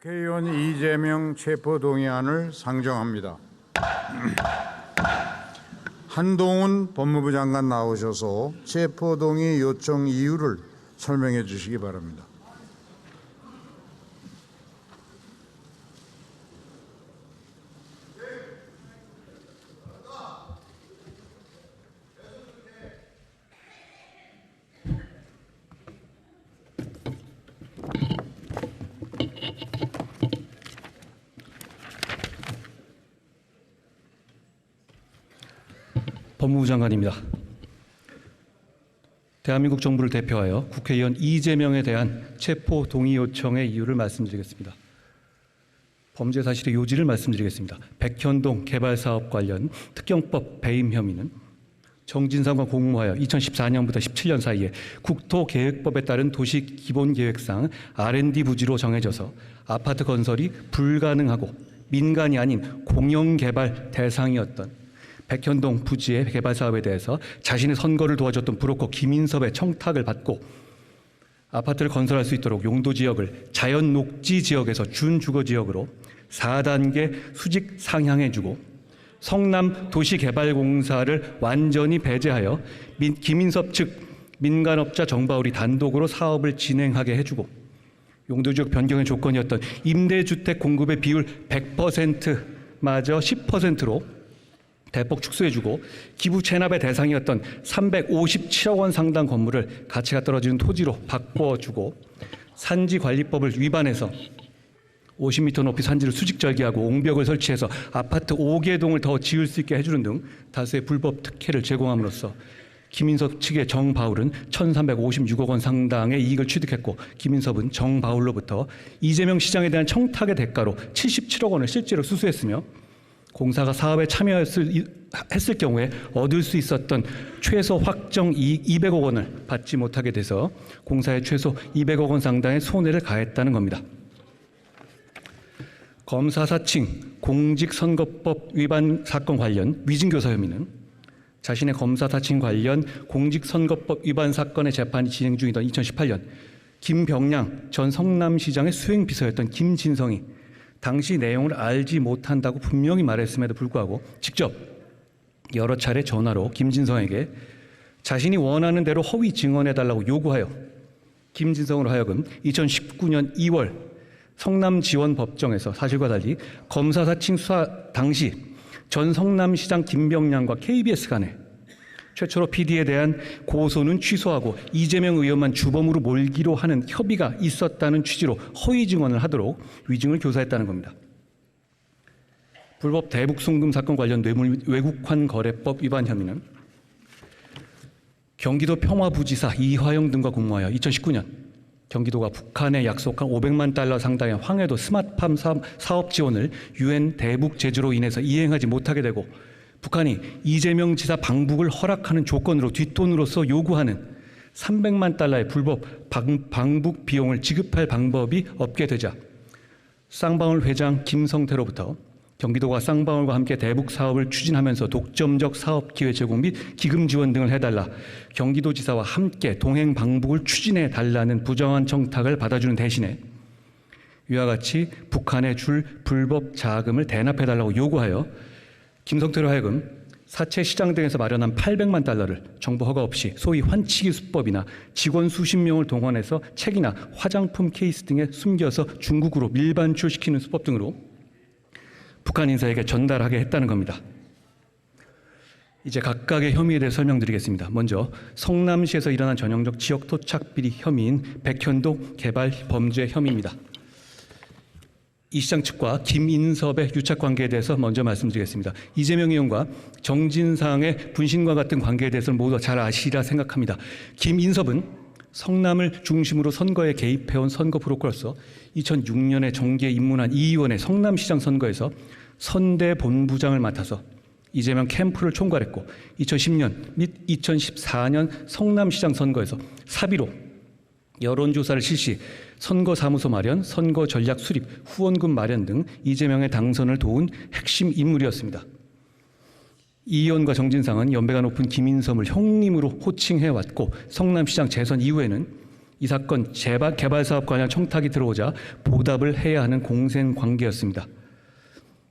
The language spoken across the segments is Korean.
국회의원 이재명 체포동의안을 상정합니다. 한동훈 법무부 장관 나오셔서 체포동의 요청 이유를 설명해 주시기 바랍니다. 법무부 장관입니다. 대한민국 정부를 대표하여 국회의원 이재명에 대한 체포 동의 요청의 이유를 말씀드리겠습니다. 범죄 사실의 요지를 말씀드리겠습니다. 백현동 개발사업 관련 특경법 배임 혐의는 정진상과 공모하여 2014년부터 17년 사이에 국토계획법에 따른 도시기본계획상 R&D 부지로 정해져서 아파트 건설이 불가능하고 민간이 아닌 공영개발 대상이었던 백현동 부지의 개발 사업에 대해서 자신의 선거를 도와줬던 브로커 김인섭의 청탁을 받고 아파트를 건설할 수 있도록 용도 지역을 자연 녹지 지역에서 준주거 지역으로 4단계 수직 상향해주고 성남 도시개발공사를 완전히 배제하여 김인섭 측 민간업자 정바울이 단독으로 사업을 진행하게 해주고 용도지역 변경의 조건이었던 임대주택 공급의 비율 100%마저 10%로 대폭 축소해주고 기부 체납의 대상이었던 357억 원 상당 건물을 가치가 떨어지는 토지로 바꿔주고 산지관리법을 위반해서 50m 높이 산지를 수직절개하고 옹벽을 설치해서 아파트 5개 동을 더 지을 수 있게 해주는 등 다수의 불법 특혜를 제공함으로써 김인섭 측의 정바울은 1,356억 원 상당의 이익을 취득했고 김인섭은 정바울로부터 이재명 시장에 대한 청탁의 대가로 77억 원을 실제로 수수했으며 공사가 사업에 참여했을 경우에 얻을 수 있었던 최소 확정 이익 200억 원을 받지 못하게 돼서 공사에 최소 200억 원 상당의 손해를 가했다는 겁니다. 검사 사칭 공직선거법 위반 사건 관련 위증교사 혐의는 자신의 검사 사칭 관련 공직선거법 위반 사건의 재판이 진행 중이던 2018년 김병량 전 성남시장의 수행비서였던 김진성이 당시 내용을 알지 못한다고 분명히 말했음에도 불구하고 직접 여러 차례 전화로 김진성에게 자신이 원하는 대로 허위 증언해달라고 요구하여 김진성으로 하여금 2019년 2월 성남지원법정에서 사실과 달리 검사 사칭 수사 당시 전 성남시장 김병량과 KBS 간에 최초로 PD에 대한 고소는 취소하고 이재명 의원만 주범으로 몰기로 하는 협의가 있었다는 취지로 허위 증언을 하도록 위증을 교사했다는 겁니다. 불법 대북송금 사건 관련 뇌물 외국환 거래법 위반 혐의는 경기도 평화부지사 이화영 등과 공모하여 2019년 경기도가 북한에 약속한 500만 달러 상당의 황해도 스마트팜 사업 지원을 UN 대북 제재로 인해서 이행하지 못하게 되고 북한이 이재명 지사 방북을 허락하는 조건으로 뒷돈으로서 요구하는 300만 달러의 불법 방북 비용을 지급할 방법이 없게 되자 쌍방울 회장 김성태로부터 경기도가 쌍방울과 함께 대북 사업을 추진하면서 독점적 사업 기회 제공 및 기금 지원 등을 해달라 경기도지사와 함께 동행 방북을 추진해 달라는 부정한 청탁을 받아주는 대신에 위와 같이 북한에 줄 불법 자금을 대납해달라고 요구하여 김성태로 하여금 사채 시장 등에서 마련한 800만 달러를 정부 허가 없이 소위 환치기 수법이나 직원 수십 명을 동원해서 책이나 화장품 케이스 등에 숨겨서 중국으로 밀반출시키는 수법 등으로 북한 인사에게 전달하게 했다는 겁니다. 이제 각각의 혐의에 대해 설명드리겠습니다. 먼저 성남시에서 일어난 전형적 지역 토착 비리 혐의인 백현동 개발 범죄 혐의입니다. 이 시장 측과 김인섭의 유착 관계에 대해서 먼저 말씀드리겠습니다. 이재명 의원과 정진상의 분신과 같은 관계에 대해서는 모두 잘 아시리라 생각합니다. 김인섭은 성남을 중심으로 선거에 개입해온 선거 브로커로서 2006년에 정계에 입문한 이 의원의 성남시장 선거에서 선대본부장을 맡아서 이재명 캠프를 총괄했고 2010년 및 2014년 성남시장 선거에서 사비로 여론조사를 실시, 선거사무소 마련, 선거 전략 수립, 후원금 마련 등 이재명의 당선을 도운 핵심 인물이었습니다. 이 의원과 정진상은 연배가 높은 김인섭을 형님으로 호칭해왔고 성남시장 재선 이후에는 이 사건 개발 사업 관련 청탁이 들어오자 보답을 해야 하는 공생 관계였습니다.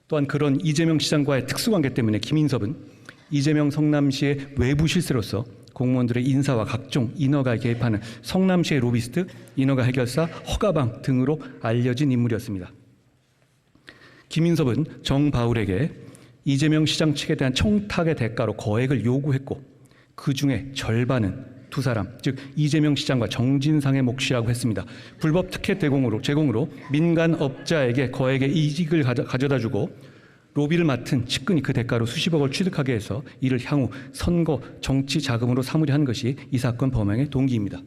또한 그런 이재명 시장과의 특수관계 때문에 김인섭은 이재명 성남시의 외부 실세로서 공무원들의 인사와 각종 인허가에 개입하는 성남시의 로비스트, 인허가 해결사, 허가방 등으로 알려진 인물이었습니다. 김인섭은 정바울에게 이재명 시장 측에 대한 청탁의 대가로 거액을 요구했고 그 중에 절반은 두 사람, 즉 이재명 시장과 정진상의 몫이라고 했습니다. 불법 특혜 제공으로 민간 업자에게 거액의 이익을 가져다주고 로비를 맡은 측근이 그 대가로 수십억을 취득하게 해서 이를 향후 선거 정치 자금으로 삼으려 한 것이 이 사건 범행의 동기입니다.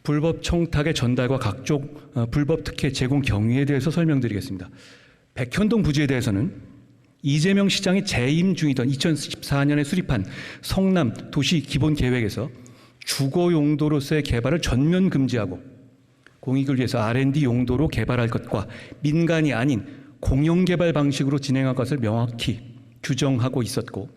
불법 청탁의 전달과 각종 불법 특혜 제공 경위에 대해서 설명드리겠습니다. 백현동 부지에 대해서는 이재명 시장이 재임 중이던 2014년에 수립한 성남 도시 기본 계획에서 주거 용도로서의 개발을 전면 금지하고 공익을 위해서 R&D 용도로 개발할 것과 민간이 아닌 공영 개발 방식으로 진행할 것을 명확히 규정하고 있었고,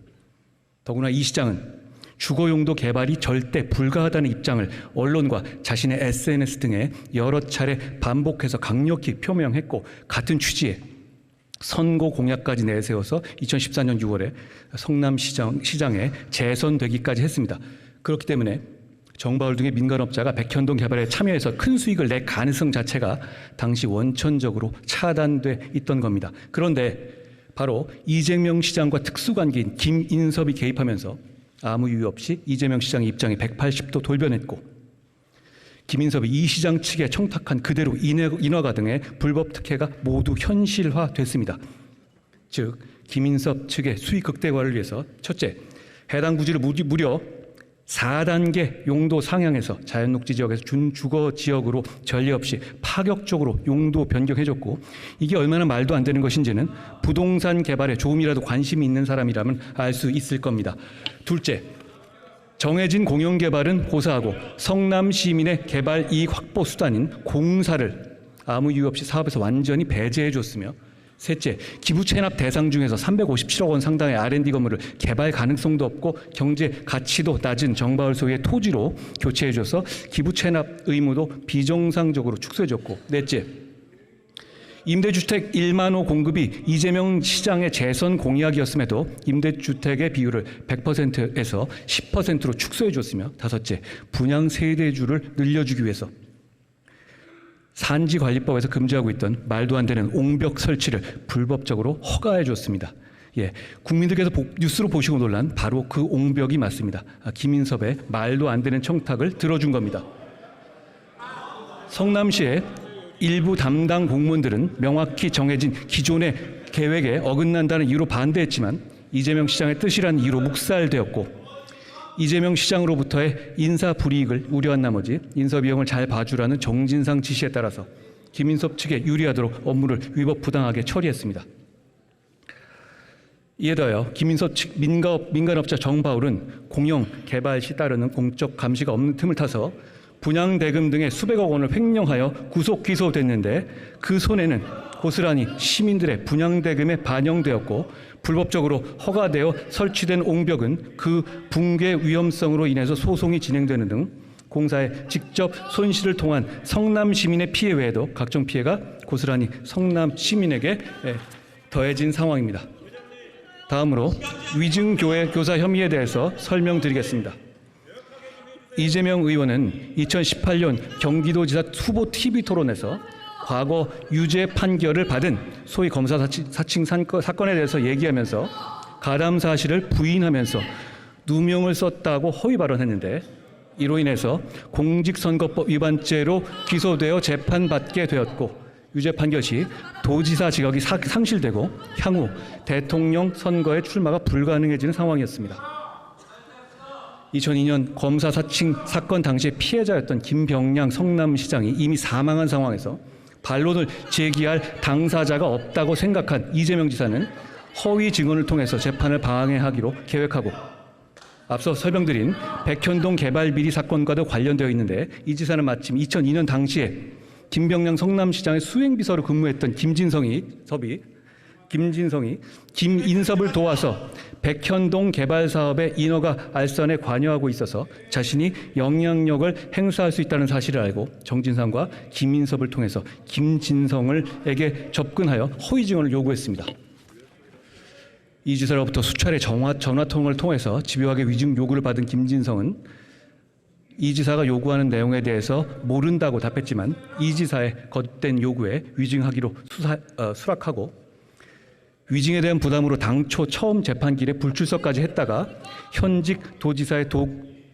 더구나 이 시장은 주거 용도 개발이 절대 불가하다는 입장을 언론과 자신의 SNS 등에 여러 차례 반복해서 강력히 표명했고, 같은 취지에 선거 공약까지 내세워서 2014년 6월에 성남시장에 재선되기까지 했습니다. 그렇기 때문에 정바울 등의 민간업자가 백현동 개발에 참여해서 큰 수익을 낼 가능성 자체가 당시 원천적으로 차단돼 있던 겁니다. 그런데 바로 이재명 시장과 특수관계인 김인섭이 개입하면서 아무 이유 없이 이재명 시장의 입장이 180도 돌변했고, 김인섭이 이 시장 측에 청탁한 그대로 인허가 등의 불법 특혜가 모두 현실화됐습니다. 즉 김인섭 측의 수익 극대화를 위해서 첫째, 해당 부지를 무려 4단계 용도 상향해서 자연녹지 지역에서 준주거 지역으로 전례 없이 파격적으로 용도 변경해줬고, 이게 얼마나 말도 안 되는 것인지는 부동산 개발에 조금이라도 관심이 있는 사람이라면 알 수 있을 겁니다. 둘째, 정해진 공영개발은 고사하고 성남 시민의 개발 이익 확보 수단인 공사를 아무 이유 없이 사업에서 완전히 배제해줬으며, 셋째, 기부 체납 대상 중에서 357억 원 상당의 R&D 건물을 개발 가능성도 없고 경제 가치도 낮은 정바울 소유의 토지로 교체해줘서 기부 체납 의무도 비정상적으로 축소해줬고, 넷째, 임대주택 1만 호 공급이 이재명 시장의 재선 공약이었음에도 임대주택의 비율을 100%에서 10%로 축소해줬으며, 다섯째, 분양 세대주를 늘려주기 위해서 산지관리법에서 금지하고 있던 말도 안 되는 옹벽 설치를 불법적으로 허가해 줬습니다. 국민들께서 뉴스로 보시고 놀란 바로 그 옹벽이 맞습니다. 김인섭의 말도 안 되는 청탁을 들어준 겁니다. 성남시의 일부 담당 공무원들은 명확히 정해진 기존의 계획에 어긋난다는 이유로 반대했지만 이재명 시장의 뜻이라는 이유로 묵살되었고, 이재명 시장으로부터의 인사 불이익을 우려한 나머지 인사 비용을 잘 봐주라는 정진상 지시에 따라서 김인섭 측에 유리하도록 업무를 위법 부당하게 처리했습니다. 이에 더하여 김인섭 측 민간업자 정바울은 공영 개발 시 따르는 공적 감시가 없는 틈을 타서 분양대금 등의 수백억 원을 횡령하여 구속 기소됐는데, 그 손해는 고스란히 시민들의 분양대금에 반영되었고, 불법적으로 허가되어 설치된 옹벽은 그 붕괴 위험성으로 인해서 소송이 진행되는 등 공사에 직접 손실을 통한 성남 시민의 피해 외에도 각종 피해가 고스란히 성남 시민에게 더해진 상황입니다. 다음으로 위증교회 교사 혐의에 대해서 설명드리겠습니다. 이재명 의원은 2018년 경기도지사 후보 TV 토론에서 과거 유죄 판결을 받은 소위 검사 사칭 사건에 대해서 얘기하면서 가담 사실을 부인하면서 누명을 썼다고 허위 발언했는데, 이로 인해서 공직선거법 위반죄로 기소되어 재판받게 되었고, 유죄 판결 시 도지사 직역이 상실되고 향후 대통령 선거에 출마가 불가능해지는 상황이었습니다. 2002년 검사 사칭 사건 당시의 피해자였던 김병량 성남시장이 이미 사망한 상황에서 반론을 제기할 당사자가 없다고 생각한 이재명 지사는 허위 증언을 통해서 재판을 방해하기로 계획하고, 앞서 설명드린 백현동 개발 비리 사건과도 관련되어 있는데, 이 지사는 마침 2002년 당시에 김병량 성남시장의 수행비서로 근무했던 김진섭이 김진성이 김인섭을 도와서 백현동 개발 사업의 인허가 알선에 관여하고 있어서 자신이 영향력을 행사할 수 있다는 사실을 알고 정진상과 김인섭을 통해서 김진성에게 접근하여 허위 증언을 요구했습니다. 이 지사로부터 수차례 전화통화를 통해서 집요하게 위증 요구를 받은 김진성은 이 지사가 요구하는 내용에 대해서 모른다고 답했지만 이 지사의 거듭된 요구에 위증하기로 수락하고 위증에 대한 부담으로 당초 처음 재판길에 불출석까지 했다가 현직 도지사의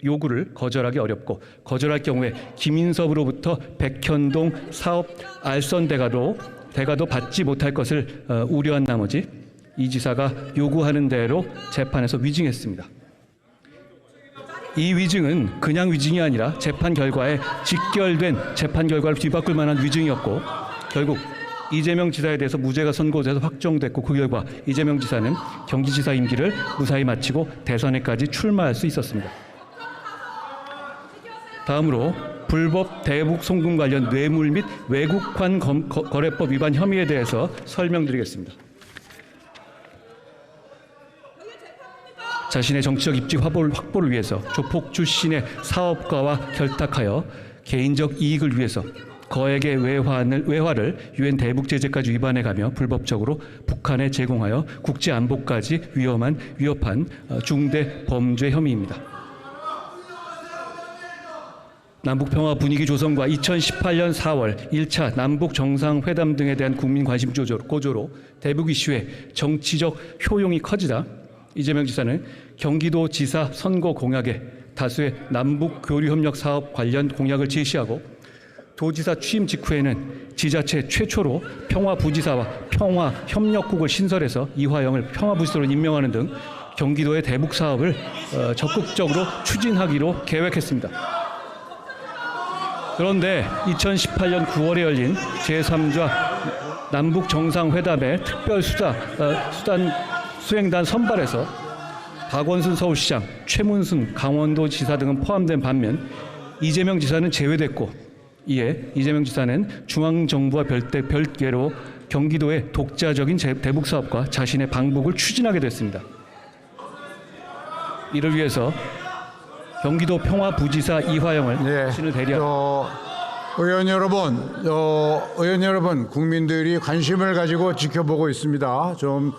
요구를 거절하기 어렵고 거절할 경우에 김인섭으로부터 백현동 사업 알선 대가도 받지 못할 것을 우려한 나머지 이 지사가 요구하는 대로 재판에서 위증했습니다. 이 위증은 그냥 위증이 아니라 재판 결과에 직결된 재판 결과를 뒤바꿀 만한 위증이었고 결국 이재명 지사에 대해서 무죄가 선고돼서 확정됐고 그 결과 이재명 지사는 경기지사 임기를 무사히 마치고 대선에까지 출마할 수 있었습니다. 다음으로 불법 대북 송금 관련 뇌물 및 외국환 거래법 위반 혐의에 대해서 설명드리겠습니다. 자신의 정치적 입지 확보를 위해서 조폭 출신의 사업가와 결탁하여 개인적 이익을 위해서 거액의 외화를 유엔 대북 제재까지 위반해가며 불법적으로 북한에 제공하여 국제 안보까지 위협한 중대 범죄 혐의입니다. 남북 평화 분위기 조성과 2018년 4월 1차 남북 정상회담 등에 대한 국민 관심 고조로 대북 이슈의 정치적 효용이 커지다 이재명 지사는 경기도 지사 선거 공약에 다수의 남북 교류 협력 사업 관련 공약을 제시하고 도지사 취임 직후에는 지자체 최초로 평화부지사와 평화협력국을 신설해서 이화영을 평화부지사로 임명하는 등 경기도의 대북 사업을 적극적으로 추진하기로 계획했습니다. 그런데 2018년 9월에 열린 제3자 남북 정상회담의 특별 수행단 선발에서 박원순 서울시장, 최문순 강원도지사 등은 포함된 반면 이재명 지사는 제외됐고 이에 이재명 지사는 중앙정부와 별개로 경기도의 독자적인 대북 사업과 자신의 방북을 추진하게 됐습니다. 이를 위해서 경기도 평화부지사 이화영을 신을 대리한 의원 여러분, 국민들이 관심을 가지고 지켜보고 있습니다. 좀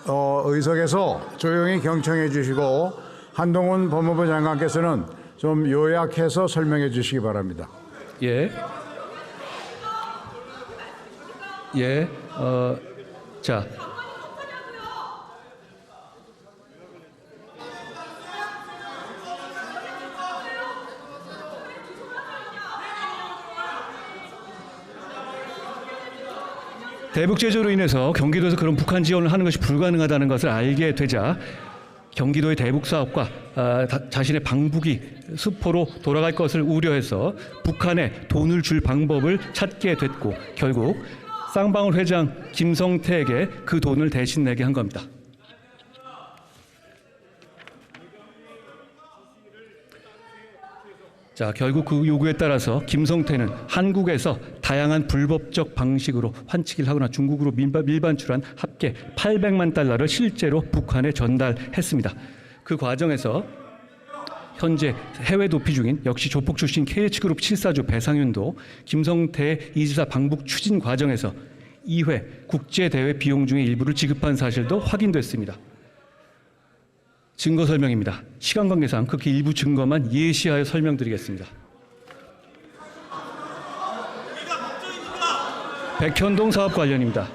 의석에서 조용히 경청해 주시고 한동훈 법무부 장관께서는 좀 요약해서 설명해 주시기 바랍니다. 자. 대북 제재로 인해서 경기도에서 그런 북한 지원을 하는 것이 불가능하다는 것을 알게 되자 경기도의 대북 사업과 자신의 방북이 수포로 돌아갈 것을 우려해서 북한에 돈을 줄 방법을 찾게 됐고 결국 쌍방울 회장 김성태에게 그 돈을 대신 내게 한 겁니다. 자, 결국 그 요구에 따라서 김성태는 한국에서 다양한 불법적 방식으로 환치기를 하거나 중국으로 밀반출한 합계 800만 달러를 실제로 북한에 전달했습니다. 그 과정에서 현재 해외 도피 중인 역시 조폭 출신 KH그룹 7사주 배상윤도 김성태의 이지사 방북 추진 과정에서 2회 국제대회 비용 중의 일부를 지급한 사실도 확인됐습니다. 증거 설명입니다. 시간 관계상 극히 일부 증거만 예시하여 설명드리겠습니다. 백현동 사업 관련입니다.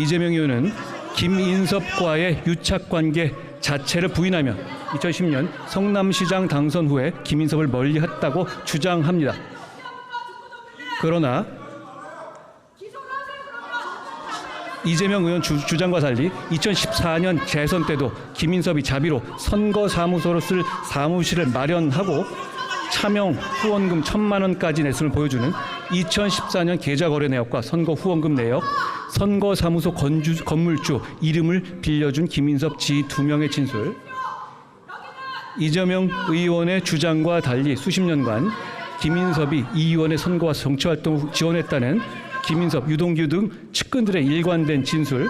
이재명 의원은 김인섭과의 유착관계 자체를 부인하며 2010년 성남시장 당선 후에 김인섭을 멀리했다고 주장합니다. 그러나 이재명 의원 주장과 달리 2014년 재선 때도 김인섭이 자비로 선거사무소로 쓸 사무실을 마련하고 차명 후원금 1,000만 원까지 냈음을 보여주는 2014년 계좌거래 내역과 선거 후원금 내역, 선거사무소 건물주 이름을 빌려준 김인섭 지인 2명의 진술, 이재명 의원의 주장과 달리 수십 년간 김인섭이 이 의원의 선거와 정치활동을 지원했다는 김인섭, 유동규 등 측근들의 일관된 진술,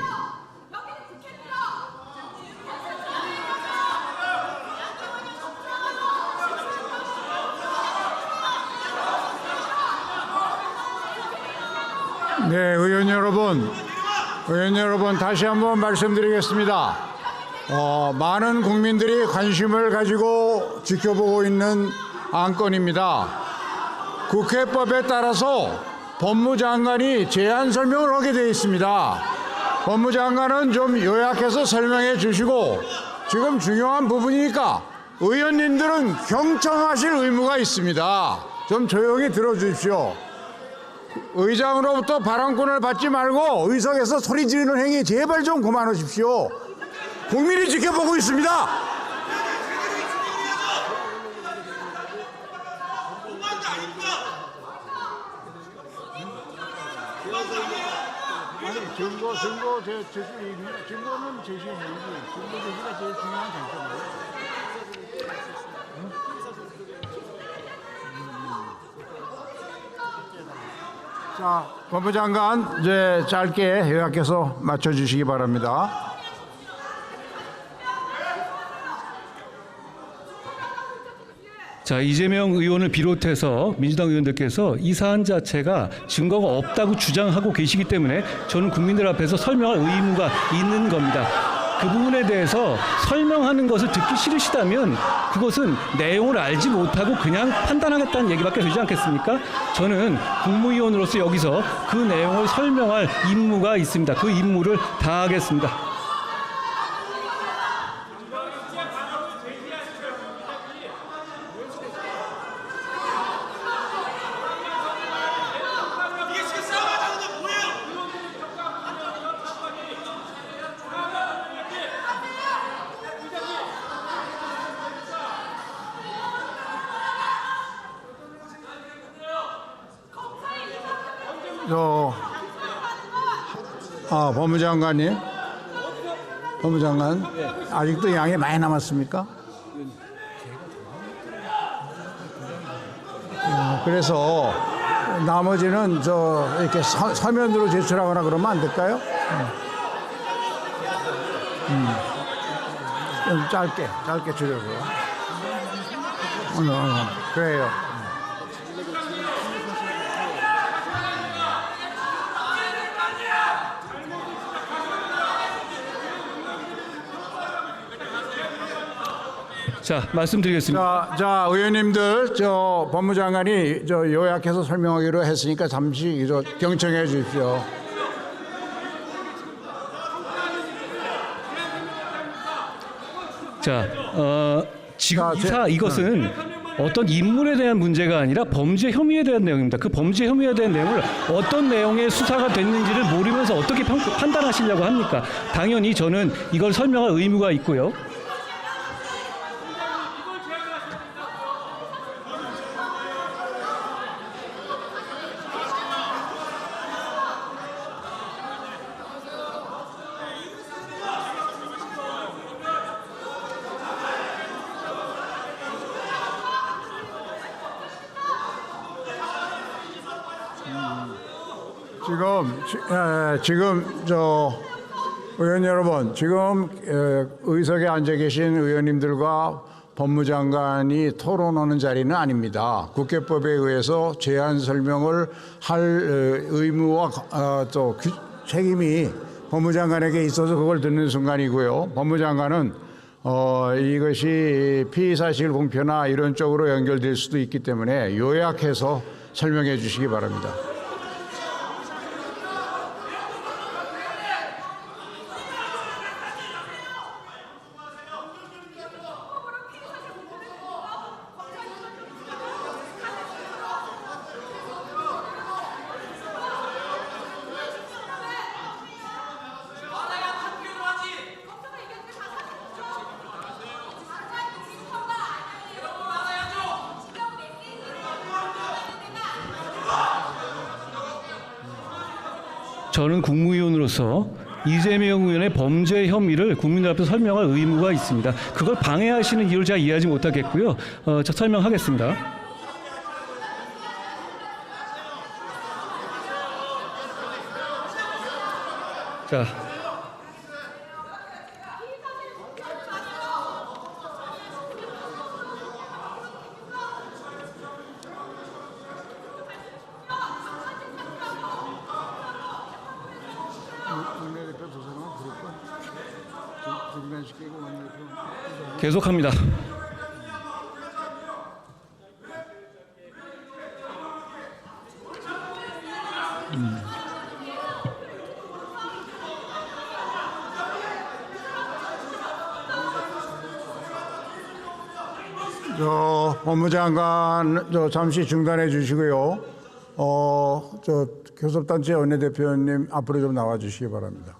네, 의원 여러분 다시 한번 말씀드리겠습니다. 많은 국민들이 관심을 가지고 지켜보고 있는 안건입니다. 국회법에 따라서 법무장관이 제안 설명을 하게 되어 있습니다. 법무장관은 좀 요약해서 설명해 주시고, 지금 중요한 부분이니까 의원님들은 경청하실 의무가 있습니다. 좀 조용히 들어주십시오. 의장으로부터 발언권을 받지 말고 의석에서 소리 지르는 행위 제발 좀 그만하십시오. 국민이 지켜보고 있습니다. 아니, 증거는 제시해야지. 증거 제시가 제일 중요한 쟁점이에요. 자, 법무장관 이제 짧게 요약해서 맞춰주시기 바랍니다. 자, 이재명 의원을 비롯해서 민주당 의원들께서 이 사안 자체가 증거가 없다고 주장하고 계시기 때문에 저는 국민들 앞에서 설명할 의무가 있는 겁니다. 그 부분에 대해서 설명하는 것을 듣기 싫으시다면 그것은 내용을 알지 못하고 그냥 판단하겠다는 얘기밖에 되지 않겠습니까? 저는 국무위원으로서 여기서 그 내용을 설명할 임무가 있습니다. 그 임무를 다하겠습니다. 법무장관, 아직도 양이 많이 남았습니까? 그래서 나머지는 이렇게 서면으로 제출하거나 그러면 안 될까요? 좀 짧게 주려고요. 그래요. 자, 말씀드리겠습니다. 자, 의원님들, 법무장관이 요약해서 설명하기로 했으니까 잠시 경청해 주십시오. 자, 지금 이것은 어떤 인물에 대한 문제가 아니라 범죄 혐의에 대한 내용입니다. 그 범죄 혐의에 대한 내용을 어떤 내용의 수사가 됐는지를 모르면서 어떻게 판단하시려고 합니까? 당연히 저는 이걸 설명할 의무가 있고요. 지금 의원 여러분, 지금 의석에 앉아 계신 의원님들과 법무장관이 토론하는 자리는 아닙니다. 국회법에 의해서 제안 설명을 할 의무와 또 책임이 법무장관에게 있어서 그걸 듣는 순간이고요. 법무장관은 이것이 피의사실 공표나 이런 쪽으로 연결될 수도 있기 때문에 요약해서 설명해 주시기 바랍니다. 저는 국무위원으로서 이재명 의원의 범죄 혐의를 국민들 앞에서 설명할 의무가 있습니다. 그걸 방해하시는 이유를 제가 이해하지 못하겠고요. 저 설명하겠습니다. 자, 원내대표 두 사람은 부를까? 중단시키고 원내대표. 계속합니다. 법무장관 잠시 중단해 주시고요. 교섭단체 원내대표님 앞으로 좀 나와 주시기 바랍니다.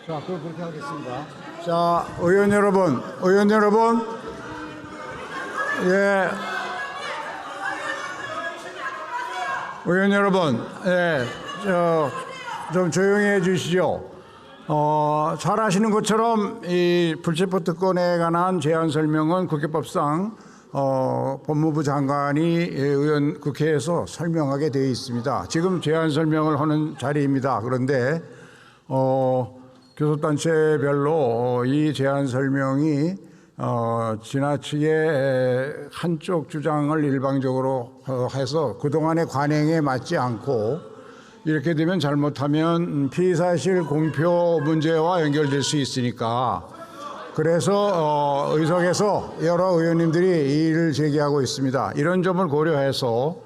자, 그럼 그렇게 하겠습니다. 자, 의원 여러분, 예, 의원 여러분, 예, 좀 조용히 해주시죠. 잘 아시는 것처럼 이 불체포 특권에 관한 제안 설명은 국회법상 법무부 장관이 국회에서 설명하게 되어 있습니다. 지금 제안 설명을 하는 자리입니다. 그런데 교섭단체별로 이 제안 설명이 지나치게 한쪽 주장을 일방적으로 해서 그동안의 관행에 맞지 않고 이렇게 되면 잘못하면 피의사실 공표 문제와 연결될 수 있으니까 그래서 의석에서 여러 의원님들이 이의를 제기하고 있습니다. 이런 점을 고려해서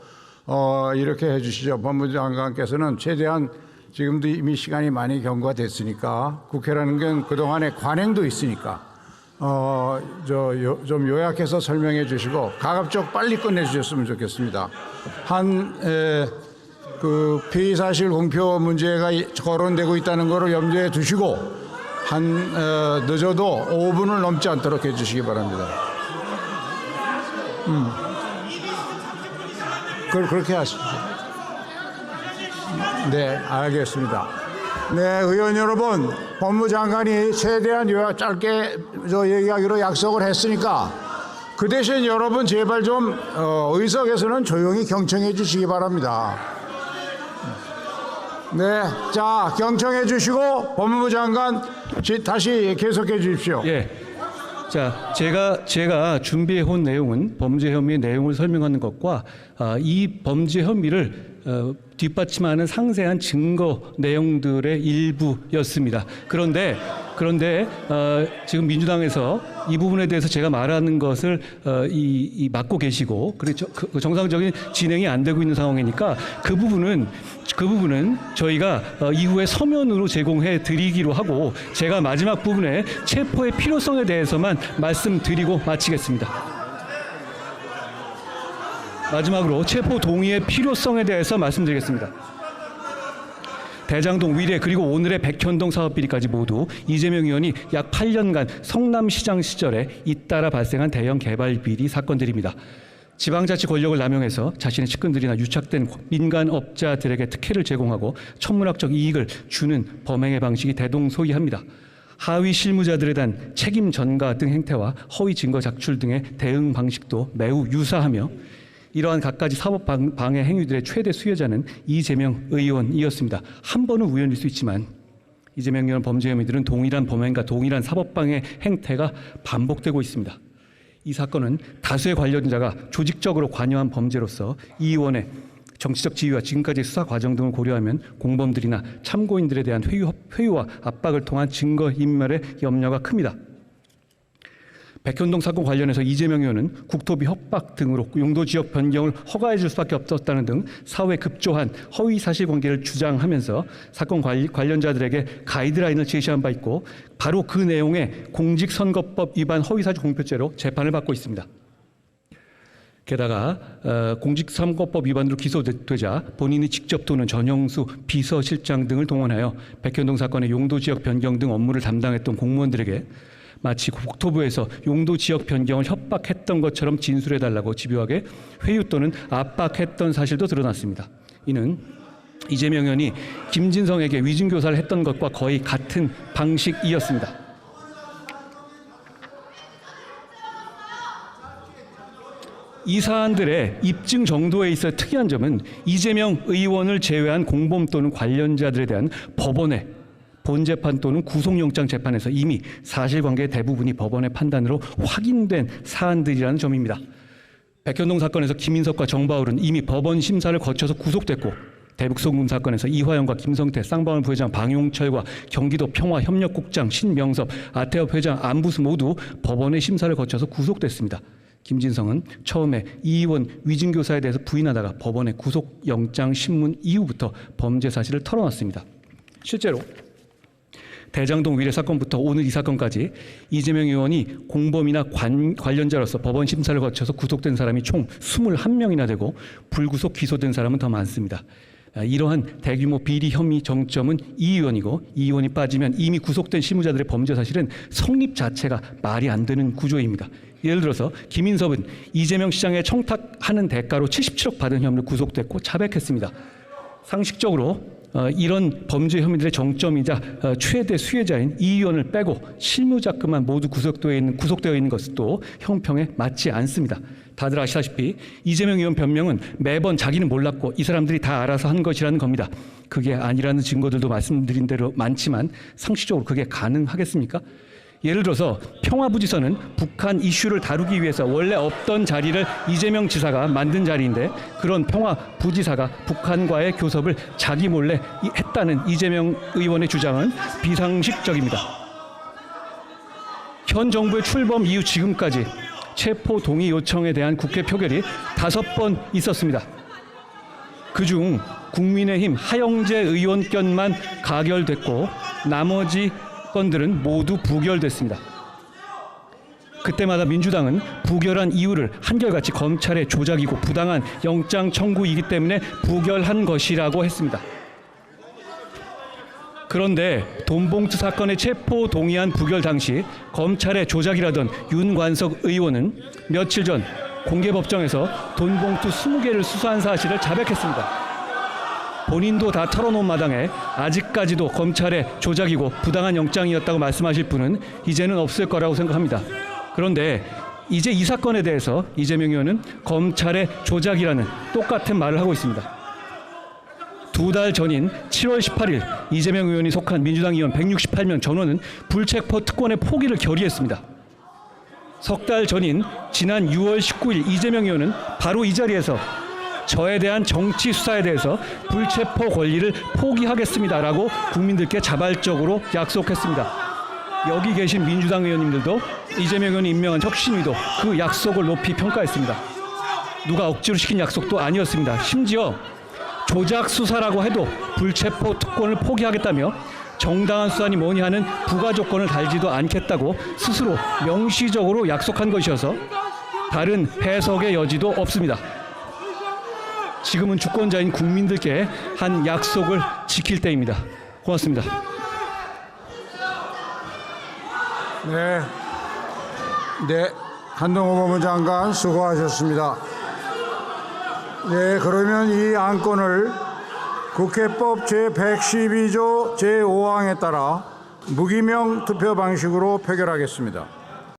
이렇게 해주시죠. 법무장관께서는 최대한 지금도 이미 시간이 많이 경과가 됐으니까 국회라는 건 그동안의 관행도 있으니까 좀 요약해서 설명해 주시고 가급적 빨리 끝내 주셨으면 좋겠습니다. 그 피의사실 공표 문제가 거론되고 있다는 것을 염두에 두시고 늦어도 5분을 넘지 않도록 해 주시기 바랍니다. 그렇게 하십시오. 네, 알겠습니다. 네, 의원 여러분, 법무장관이 최대한 요약 짧게 얘기하기로 약속을 했으니까 그 대신 여러분 제발 좀 의석에서는 조용히 경청해 주시기 바랍니다. 네, 자 경청해 주시고 법무부 장관 다시 계속해 주십시오. 예. 자, 제가 준비해 온 내용은 범죄 혐의의 내용을 설명하는 것과 이 범죄 혐의를 뒷받침하는 상세한 증거 내용들의 일부였습니다. 그런데 지금 민주당에서 이 부분에 대해서 제가 말하는 것을 막고 계시고 그렇죠. 정상적인 진행이 안 되고 있는 상황이니까 그 부분은 저희가 이후에 서면으로 제공해 드리기로 하고 제가 마지막 부분에 체포의 필요성에 대해서만 말씀드리고 마치겠습니다. 마지막으로 체포 동의의 필요성에 대해서 말씀드리겠습니다. 대장동 위례 그리고 오늘의 백현동 사업 비리까지 모두 이재명 의원이 약 8년간 성남시장 시절에 잇따라 발생한 대형 개발 비리 사건들입니다. 지방자치 권력을 남용해서 자신의 측근들이나 유착된 민간업자들에게 특혜를 제공하고 천문학적 이익을 주는 범행의 방식이 대동소이합니다. 하위 실무자들에 대한 책임 전가 등 행태와 허위 증거 작출 등의 대응 방식도 매우 유사하며 이러한 갖가지 사법 방해 행위들의 최대 수혜자는 이재명 의원이었습니다. 한 번은 우연일 수 있지만 이재명 의원 범죄 혐의들은 동일한 범행과 동일한 사법 방해 행태가 반복되고 있습니다. 이 사건은 다수의 관련자가 조직적으로 관여한 범죄로서 이 의원의 정치적 지위와 지금까지의 수사 과정 등을 고려하면 공범들이나 참고인들에 대한 회유와 압박을 통한 증거 인멸의 염려가 큽니다. 백현동 사건 관련해서 이재명 의원은 국토비 협박 등으로 용도 지역 변경을 허가해 줄 수밖에 없었다는 등 사후에 급조한 허위 사실관계를 주장하면서 사건 관련자들에게 가이드라인을 제시한 바 있고 바로 그 내용의 공직선거법 위반 허위사실 공표죄로 재판을 받고 있습니다. 게다가 공직선거법 위반으로 기소되자 본인이 직접 또는 전영수 비서실장 등을 동원하여 백현동 사건의 용도 지역 변경 등 업무를 담당했던 공무원들에게 마치 국토부에서 용도 지역 변경을 협박했던 것처럼 진술해달라고 집요하게 회유 또는 압박했던 사실도 드러났습니다. 이는 이재명 의원이 김진성에게 위증교사를 했던 것과 거의 같은 방식이었습니다. 이 사안들의 입증 정도에 있어 특이한 점은 이재명 의원을 제외한 공범 또는 관련자들에 대한 법원의 본재판 또는 구속영장 재판에서 이미 사실관계의 대부분이 법원의 판단으로 확인된 사안들이라는 점입니다. 백현동 사건에서 김인석과 정바울은 이미 법원 심사를 거쳐서 구속됐고 대북송금 사건에서 이화영과 김성태, 쌍방울 부회장 방용철과 경기도 평화협력국장 신명섭, 아태업 회장 안부수 모두 법원의 심사를 거쳐서 구속됐습니다. 김진성은 처음에 이 의원 위증교사에 대해서 부인하다가 법원의 구속영장 신문 이후부터 범죄 사실을 털어놨습니다. 실제로 대장동 위례 사건부터 오늘 이 사건까지 이재명 의원이 공범이나 관련자로서 법원 심사를 거쳐서 구속된 사람이 총 21명이나 되고 불구속 기소된 사람은 더 많습니다. 이러한 대규모 비리 혐의 정점은 이 의원이고 이 의원이 빠지면 이미 구속된 실무자들의 범죄 사실은 성립 자체가 말이 안 되는 구조입니다. 예를 들어서 김인섭은 이재명 시장에 청탁하는 대가로 77억 받은 혐의로 구속됐고 자백했습니다. 상식적으로 이런 범죄 혐의들의 정점이자 최대 수혜자인 이 의원을 빼고 실무자급만 모두 구속되어 있는 것도 형평에 맞지 않습니다. 다들 아시다시피 이재명 의원 변명은 매번 자기는 몰랐고 이 사람들이 다 알아서 한 것이라는 겁니다. 그게 아니라는 증거들도 말씀드린 대로 많지만 상식적으로 그게 가능하겠습니까? 예를 들어서 평화부지선은 북한 이슈를 다루기 위해서 원래 없던 자리를 이재명 지사가 만든 자리인데 그런 평화부지사가 북한과의 교섭을 자기 몰래 했다는 이재명 의원의 주장은 비상식적입니다. 현 정부의 출범 이후 지금까지 체포 동의 요청에 대한 국회 표결이 5번 있었습니다. 그중 국민의힘 하영재 의원 건만 가결됐고 나머지 건들은 모두 부결됐습니다. 그때마다 민주당은 부결한 이유를 한결같이 검찰의 조작이고 부당한 영장 청구이기 때문에 부결한 것이라고 했습니다. 그런데 돈봉투 사건의 체포 동의안 부결 당시 검찰의 조작이라던 윤관석 의원은 며칠 전 공개법정에서 돈봉투 20개를 수수한 사실을 자백했습니다. 본인도 다 털어놓은 마당에 아직까지도 검찰의 조작이고 부당한 영장이었다고 말씀하실 분은 이제는 없을 거라고 생각합니다. 그런데 이제 이 사건에 대해서 이재명 의원은 검찰의 조작이라는 똑같은 말을 하고 있습니다. 두 달 전인 7월 18일 이재명 의원이 속한 민주당 의원 168명 전원은 불체포 특권의 포기를 결의했습니다. 석 달 전인 지난 6월 19일 이재명 의원은 바로 이 자리에서 저에 대한 정치 수사에 대해서 불체포 권리를 포기하겠습니다라고 국민들께 자발적으로 약속했습니다. 여기 계신 민주당 의원님들도 이재명 의원이 임명한 혁신위도 그 약속을 높이 평가했습니다. 누가 억지로 시킨 약속도 아니었습니다. 심지어 조작 수사라고 해도 불체포 특권을 포기하겠다며 정당한 수사니 뭐니 하는 부가 조건을 달지도 않겠다고 스스로 명시적으로 약속한 것이어서 다른 해석의 여지도 없습니다. 지금은 주권자인 국민들께 한 약속을 지킬 때입니다. 고맙습니다. 네, 한동훈 법무장관 수고하셨습니다. 네, 그러면 이 안건을 국회법 제112조 제5항에 따라 무기명 투표 방식으로 표결하겠습니다.